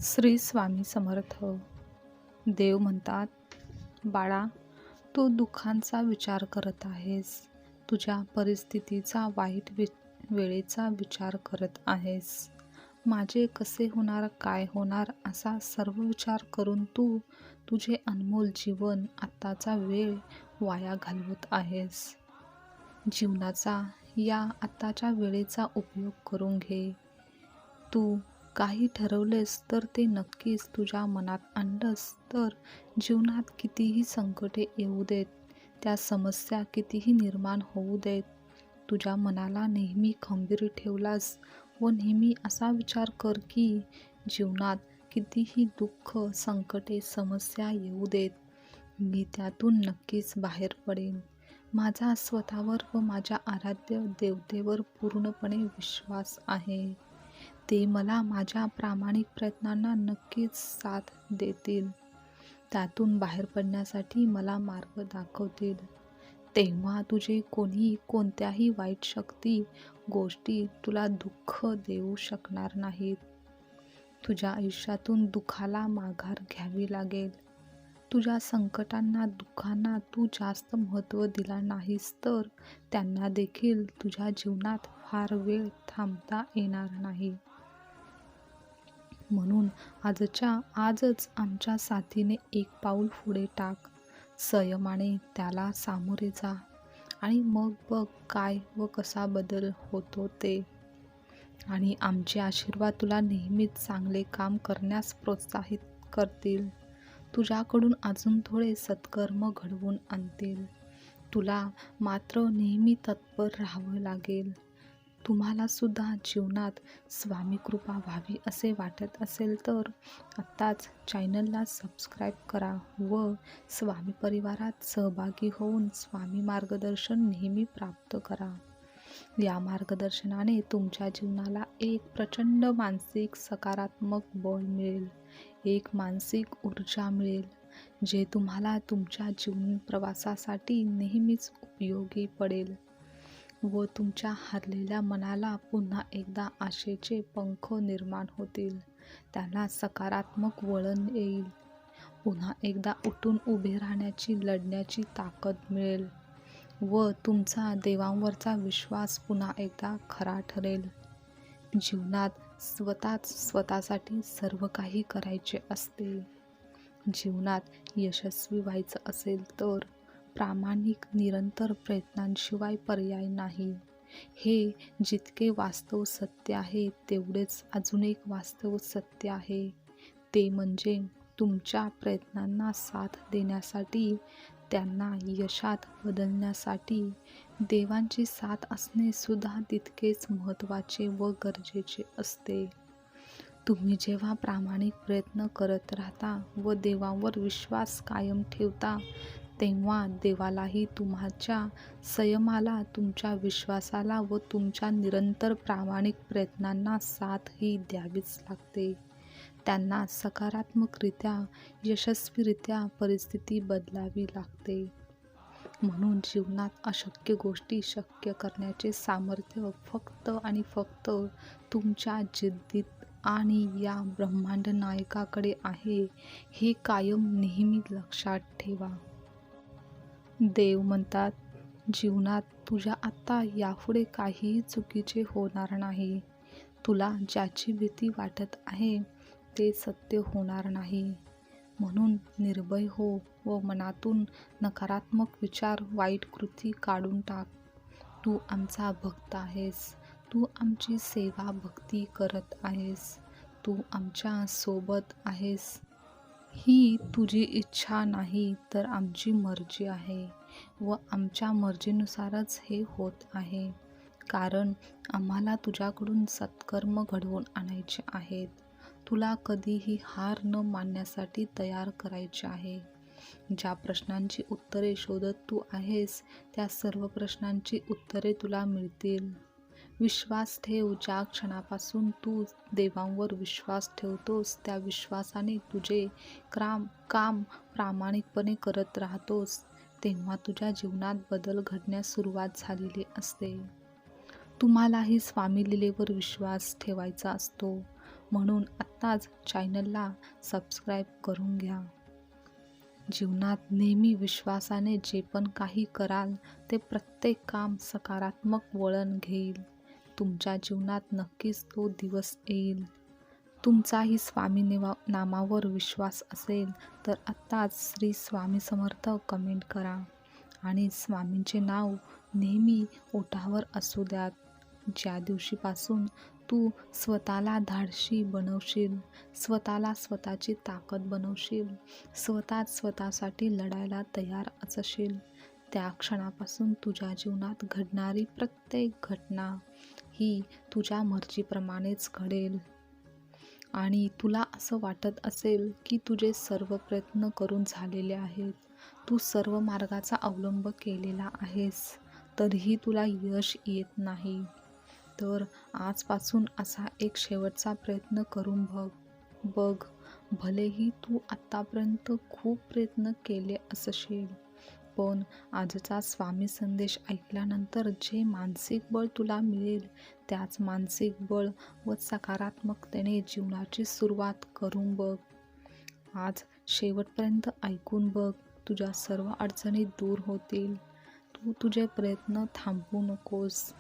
श्री स्वामी समर्थ. देव म्हणतात, बाळा, तू दुःखांचा विचार करत आहेस. तुझ्या परिस्थितीचा वेळेचा विचार करत आहेस. माझे कसे होणार, काय होणार असा सर्व विचार करून तू तुझे अनमोल जीवन, आत्ताचा वेळ वाया घालवत आहेस. जीवनाचा या आत्ताच्या वेळेचा उपयोग करून घे. तू काही ठरवलेस तर ते नक्कीच तुझ्या मनात आणलंस तर जीवनात कितीही संकटे येऊ देत, त्या समस्या कितीही निर्माण होऊ देत, तुझ्या मनाला नेहमी खंबीर ठेवलास व नेहमी असा विचार कर की जीवनात कितीही दुःख, संकटे, समस्या येऊ देत, मी त्यातून नक्कीच बाहेर पडेन. माझा स्वतःवर व माझ्या आराध्य देवतेवर पूर्णपणे विश्वास आहे. ते मला माझ्या प्रामाणिक प्रयत्नांना नक्कीच साथ देतील. त्यातून बाहेर पडण्यासाठी मला मार्ग दाखवतील. तेव्हा तुझे कोणीही, कोणत्याही वाईट शक्ती, गोष्टी तुला दुःख देऊ शकणार नाहीत. तुझ्या आयुष्यातून दुःखाला माघार घ्यावी लागेल. तुझ्या संकटांना, दुःखांना तू जास्त महत्त्व दिला नाहीस तर त्यांना देखील तुझ्या जीवनात फार वेळ थांबता येणार नाही. म्हणून आजच आमच्या साथीने एक पाऊल पुढे टाक. संयमाने त्याला सामोरे जा आणि मग बघ काय व कसा बदल होतो ते. आणि आमचे आशीर्वाद तुला नेहमीच चांगले काम करण्यास प्रोत्साहित करतील. तुझ्याकडून अजून थोडे सत्कर्म घडवून आणतील. तुला मात्र नेहमी तत्पर राहावं लागेल. तुम्हाला सुद्धा जीवनात स्वामी कृपा व्हावी असे वाटत असेल तर आत्ताच चॅनलला सबस्क्राईब करा व स्वामी परिवारात सहभागी होऊन स्वामी मार्गदर्शन नेहमी प्राप्त करा. या मार्गदर्शनाने तुमच्या जीवनाला एक प्रचंड मानसिक सकारात्मक बळ मिळेल, एक मानसिक ऊर्जा मिळेल, जे तुम्हाला तुमच्या जीवन प्रवासासाठी नेहमीच उपयोगी पडेल व तुमच्या हरलेल्या मनाला पुन्हा एकदा आशेचे पंख निर्माण होतील. त्याला सकारात्मक वळण येईल. पुन्हा एकदा उठून उभे राहण्याची, लढण्याची ताकद मिळेल व तुमचा देवांवरचा विश्वास पुन्हा एकदा खरा ठरेल. जीवनात स्वतःसाठी सर्व काही करायचे असते. जीवनात यशस्वी व्हायचं असेल तर प्रामाणिक निरंतर प्रयत्नांशिवाय पर्याय नाही. हे जितके वास्तव सत्य आहे तेवढेच अजून एक वास्तव सत्य आहे. ते म्हणजे तुमच्या प्रयत्नांना साथ देण्यासाठी, त्यांना यशात बदलण्यासाठी देवांची साथ असणे सुद्धा तितकेच महत्त्वाचे व गरजेचे असते. तुम्ही जेव्हा प्रामाणिक प्रयत्न करत राहता व देवांवर विश्वास कायम ठेवता तेव्हा देवालाही तुमच्या संयमाला, तुमच्या विश्वासाला व तुमच्या निरंतर प्रामाणिक प्रयत्नांना साथ ही द्यावीच लागते. त्यांना सकारात्मकरित्या, यशस्वीरित्या परिस्थिती बदलावी लागते. म्हणून जीवनात अशक्य गोष्टी शक्य करण्याचे सामर्थ्य फक्त आणि फक्त तुमच्या जिद्दीत आणि या ब्रह्मांड नायकाकडे आहे, हे कायम नेहमी लक्षात ठेवा. देव म्हणतात, जीवनात तुझ्या आत्ता यापुढे काहीही चुकीचे होणार नाही. तुला ज्याची भीती वाटत आहे ते सत्य होणार नाही. म्हणून निर्भय हो व मनातून नकारात्मक विचार, वाईट कृती काढून टाक. तू आमचा भक्त आहेस. तू आमची सेवा, भक्ती करत आहेस. तू आमच्या सोबत आहेस. ही तुझी इच्छा नाही तर आमची मर्जी आहे व आमच्या मर्जीनुसारच हे होत आहे. कारण आम्हाला तुझ्याकडून सत्कर्म घडवून आणायचे आहेत. तुला कधीही हार न मानण्यासाठी तयार करायचे आहे. ज्या प्रश्नांची उत्तरे शोधत तू आहेस त्या सर्व प्रश्नांची उत्तरे तुला मिळतील. विश्वास ठेव. ज्या क्षणापासून तू देवांवर विश्वास ठेवतोस त्या विश्वासाने तुझे काम प्रामाणिकपणे करत राहतोस तेव्हा तुझ्या जीवनात बदल घडण्यास सुरुवात झालेली असते. तुम्हालाही स्वामी लीलेवर विश्वास ठेवायचा असतो म्हणून आत्ताच चॅनलला सबस्क्राईब करून घ्या. जीवनात नेहमी विश्वासाने जे पण काही कराल ते प्रत्येक काम सकारात्मक वळण घेईल. तुमच्या जीवनात नक्कीच तो दिवस येईल. तुमचाही स्वामी नामावर विश्वास असेल तर आत्ताच श्री स्वामी समर्थ कमेंट करा आणि स्वामींचे नाव नेहमी ओठावर असू द्यात. ज्या दिवशीपासून तू स्वतःला धाडशी बनवशील, स्वतःला स्वतःची ताकद बनवशील, स्वतःसाठी लढायला तयार असशील, त्या क्षणापासून तुझ्या जीवनात घडणारी प्रत्येक घटना ही तुझ्या मर्जीप्रमाणेच घडेल. आणि तुला असं वाटत असेल की तुझे सर्व प्रयत्न करून झालेले आहेत, तू सर्व मार्गाचा अवलंब केलेला आहेस, तरीही तुला यश येत नाही, तर आजपासून असा एक शेवटचा प्रयत्न करून बघ. भलेही तू आत्तापर्यंत खूप प्रयत्न केले असशील, पण आजचा स्वामी संदेश ऐकल्यानंतर जे मानसिक बळ तुला मिळेल, त्याच मानसिक बळ व सकारात्मकतेने जीवनाची सुरुवात करून बघ. आज शेवटपर्यंत ऐकून बघ. तुझ्या सर्व अडचणी दूर होतील. तू तुझे प्रयत्न थांबवू नकोस.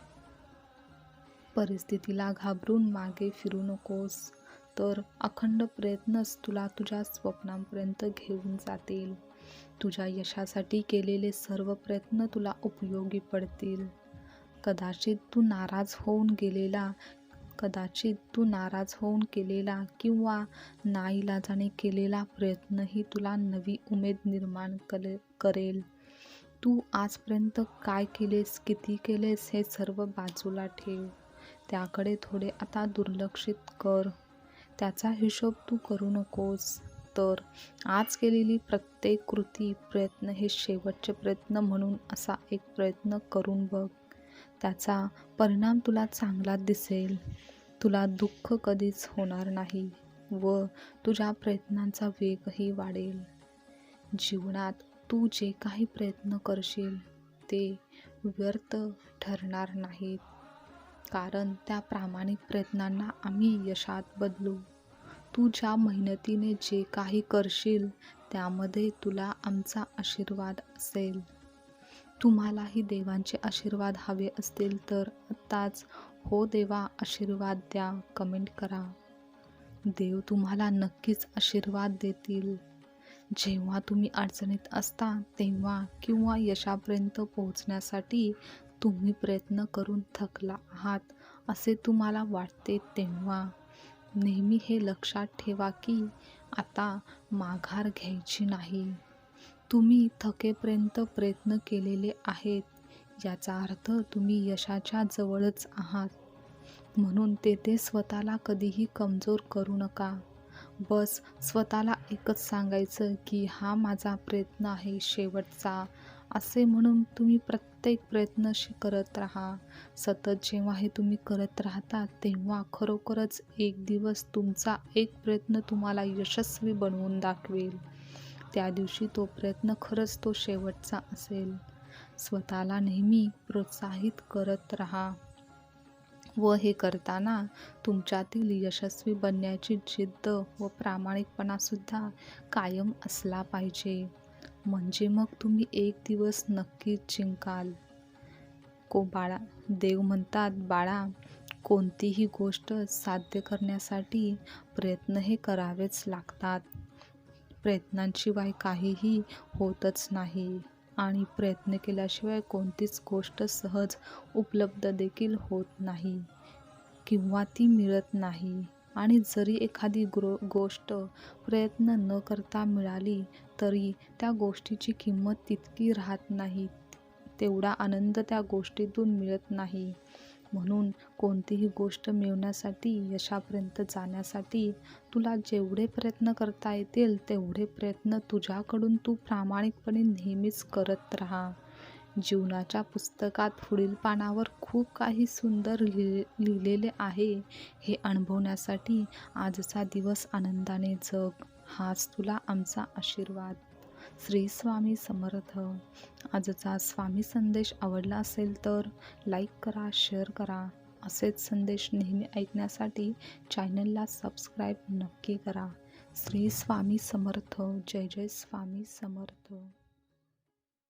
परिस्थितीला घाबरून मागे फिरू नकोस, तर अखंड प्रयत्नच तुला तुझ्या स्वप्नांपर्यंत घेऊन जातील. तुझ्या यशासाठी केलेले सर्व प्रयत्न तुला उपयोगी पडतील. कदाचित तू नाराज होऊन केलेला किंवा नाईलाजाने केलेला प्रयत्नही तुला नवी उमेद निर्माण करेल. तू आजपर्यंत काय केलेस, किती केलेस हे सर्व बाजूला ठेव. त्याकडे थोडे आता दुर्लक्षित कर. त्याचा हिशोब तू करू नकोस. तर आज केलेली प्रत्येक कृती, प्रयत्न हे शेवटचे प्रयत्न म्हणून असा एक प्रयत्न करून बघ. त्याचा परिणाम तुला चांगला दिसेल. तुला दुःख कधीच होणार नाही व तुझ्या प्रयत्नांचा वेगही वाढेल. जीवनात तू जे काही प्रयत्न करशील ते व्यर्थ ठरणार नाहीत, कारण त्या प्रामाणिक प्रयत्नांना आम्ही यशात बदलू. तू ज्या मेहनतीने जे काही करशील त्यामध्ये तुला आमचा आशीर्वाद असेल. तुम्हालाही देवांचे आशीर्वाद हवे असतील तर आत्ताच हो देवा आशीर्वाद द्या कमेंट करा. देव तुम्हाला नक्कीच आशीर्वाद देतील. जेव्हा तुम्ही अडचणीत असता तेव्हा किंवा यशापर्यंत पोहोचण्यासाठी तुम्ही प्रयत्न करून थकला आहात असे तुम्हाला वाटते, तेव्हा नेहमी हे लक्षात ठेवा की आता माघार घ्यायची नाही. तुम्ही थकेपर्यंत प्रयत्न केलेले आहेत, याचा अर्थ तुम्ही यशाच्या जवळच आहात. म्हणून तेथे स्वतःला कधीही कमजोर करू नका. बस स्वतःला एकच सांगायचं की हा माझा प्रयत्न आहे शेवटचा, असे म्हणून तुम्ही प्रत्येक प्रयत्न करत राहा. सतत जेव्हा हे तुम्ही करत राहता तेव्हा खरोखरच एक दिवस तुमचा एक प्रयत्न तुम्हाला यशस्वी बनवून दाखवेल. त्या दिवशी तो प्रयत्न खरंच तो शेवटचा असेल. स्वतःला नेहमी प्रोत्साहित करत राहा व हे करताना तुमच्यातील यशस्वी बनण्याची जिद्द व प्रामाणिकपणासुद्धा कायम असला पाहिजे. म्हणजे मग तुम्ही एक दिवस नक्कीच जिंकाल. देव म्हणतात, बाळा, कोणतीही गोष्ट साध्य करण्यासाठी प्रयत्न हे करावेच लागतात. प्रयत्नांशिवाय काहीही होतच नाही आणि प्रयत्न केल्याशिवाय कोणतीच गोष्ट सहज उपलब्ध देखील होत नाही किंवा ती मिळत नाही. आणि जरी एखादी गोष्ट प्रयत्न न करता मिळाली तरी त्या गोष्टीची किंमत तितकी राहत नाही, तेवढा आनंद त्या गोष्टीतून मिळत नाही. म्हणून कोणतीही गोष्ट मिळवण्यासाठी, यशापर्यंत जाण्यासाठी तुला जेवढे प्रयत्न करता येतील तेवढे प्रयत्न तुझ्याकडून तू प्रामाणिकपणे नेहमीच करत राहा. जीवनाच्या पुस्तकात पुढील पानावर खूप काही सुंदर लिहिलेले आहे. हे अनुभवण्यासाठी आजचा दिवस आनंदाने जग. हाच तुला आमचा आशीर्वाद. श्री स्वामी समर्थ. आजचा स्वामी संदेश आवडला असेल तर लाईक करा, शेअर करा असेच संदेश नेहमी ऐकण्यासाठी चॅनलला सबस्क्राईब नक्की करा. श्री स्वामी समर्थ. जय जय स्वामी समर्थ.